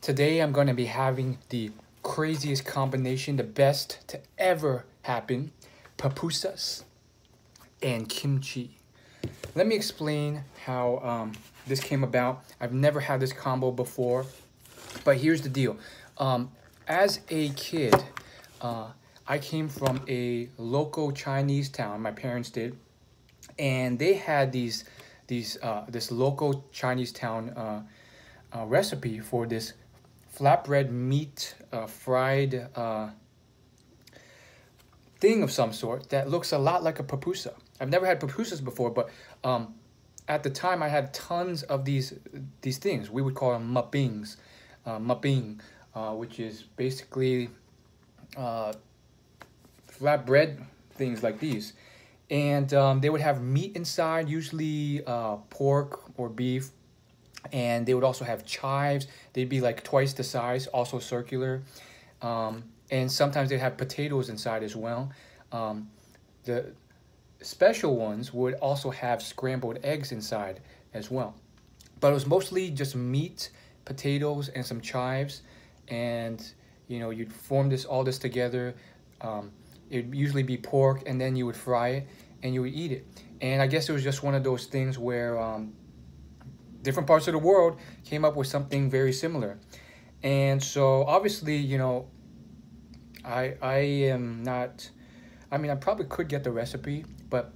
Today I'm going to be having the craziest combination, the best to ever happen, pupusas and kimchi. Let me explain how this came about. I've never had this combo before, but here's the deal. As a kid, I came from a local Chinese town, my parents did, and they had this local Chinese town recipe for this flatbread meat fried thing of some sort that looks a lot like a pupusa. I've never had pupusas before, but at the time I had tons of these things. We would call them mukbangs, which is basically flatbread things like these. And they would have meat inside, usually pork or beef. And they would also have chives. They'd be like twice the size, also circular. And sometimes they'd have potatoes inside as well. The special ones would also have scrambled eggs inside as well. But it was mostly just meat, potatoes, and some chives. And, you know, you'd form all this together. It'd usually be pork, and then you would fry it, and you would eat it. And I guess it was just one of those things where different parts of the world came up with something very similar. And so obviously, you know, I am not, I mean, I probably could get the recipe, but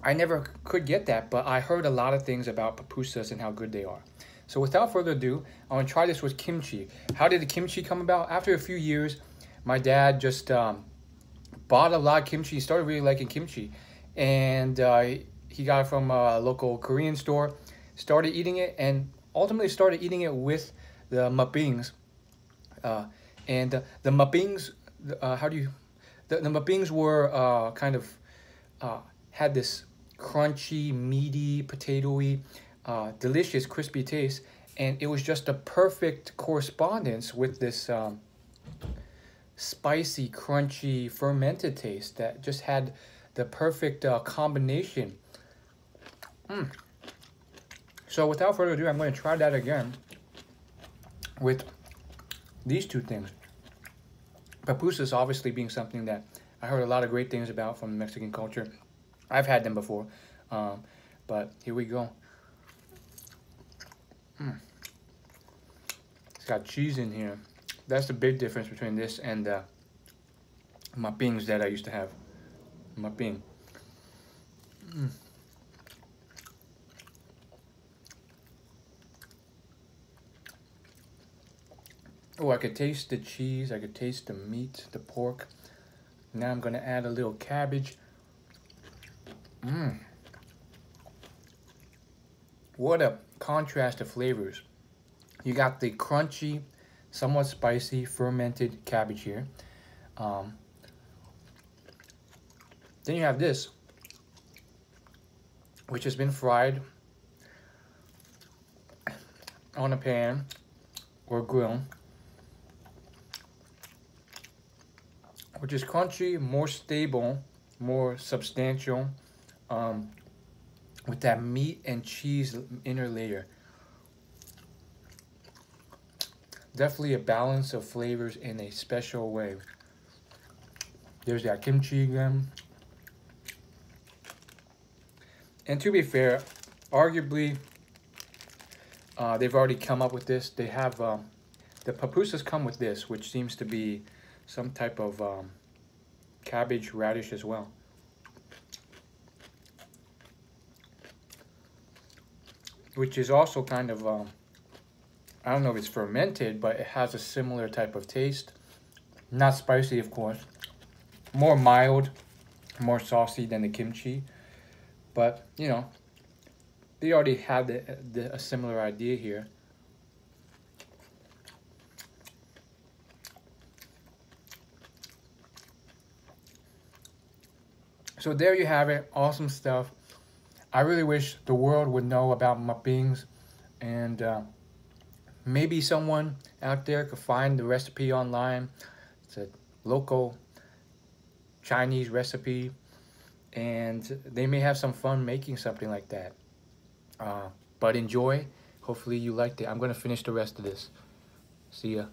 I never could get that. But I heard a lot of things about pupusas and how good they are. So without further ado, I want to try this with kimchi. How did the kimchi come about? After a few years, my dad just bought a lot of kimchi. He started really liking kimchi. And he got it from a local Korean store, started eating it, and ultimately started eating it with the mukbangs. And the mukbangs, the mukbangs were kind of, had this crunchy, meaty, potatoey, delicious, crispy taste. And it was just a perfect correspondence with this spicy, crunchy, fermented taste that just had the perfect combination. So without further ado, I'm going to try that again with these two things. Pupusas obviously being something that I heard a lot of great things about from Mexican culture. I've had them before, but here we go. It's got cheese in here. That's the big difference between this and the mukbangs that I used to have. Mukbang. Oh, I could taste the cheese. I could taste the meat, the pork. Now I'm gonna add a little cabbage. What a contrast of flavors. You got the crunchy, somewhat spicy, fermented cabbage here. Then you have this, which has been fried on a pan or grill, which is crunchy, more stable, more substantial, with that meat and cheese inner layer. Definitely a balance of flavors in a special way. There's that kimchi again. And to be fair, arguably, they've already come up with this. They have, the pupusas come with this, which seems to be some type of cabbage radish as well. Which is also kind of, I don't know if it's fermented, but it has a similar type of taste. Not spicy, of course. More mild, more saucy than the kimchi. But, you know, they already had a similar idea here. So there you have it. Awesome stuff. I really wish the world would know about mukbangs, and maybe someone out there could find the recipe online. It's a local Chinese recipe, and they may have some fun making something like that. But enjoy. Hopefully you liked it. I'm going to finish the rest of this. See ya.